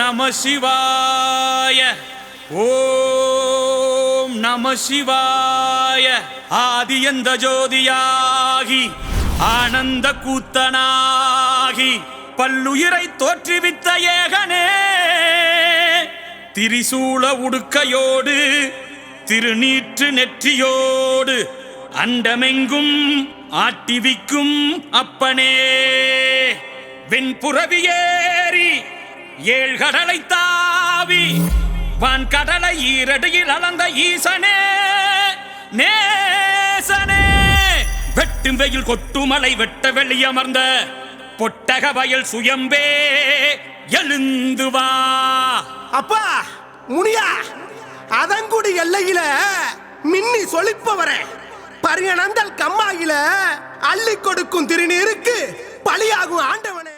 நம சிவாய. ஓம் நம சிவாய. ஆதியந்த ஜோதியாகி ஆனந்த கூத்தனாகி பல்லுயிரை தோற்றுவித்த ஏகனே, திரிசூல உடுக்கையோடு திருநீற்று நெற்றியோடு அண்டமெங்கும் ஆட்டிவிக்கும் அப்பனே, வெண்புறவியேறி ஏழ்கடலை தாவி வான்கடலை ஈரடியில் அளந்த ஈசனே நேசனே, வெட்டும் வெயில் கொட்டுமலை வெட்ட வெளியமர்ந்த பொட்டக வயல் சுயம்பே எழுந்து வா. அப்பா முனியா, அதங்குடி எல்லையில மின்னி சொலிப்பவர பரியனந்தல் கம்மாயில அள்ளி கொடுக்கும் திருநீருக்கு பலியாகும் ஆண்டவனே.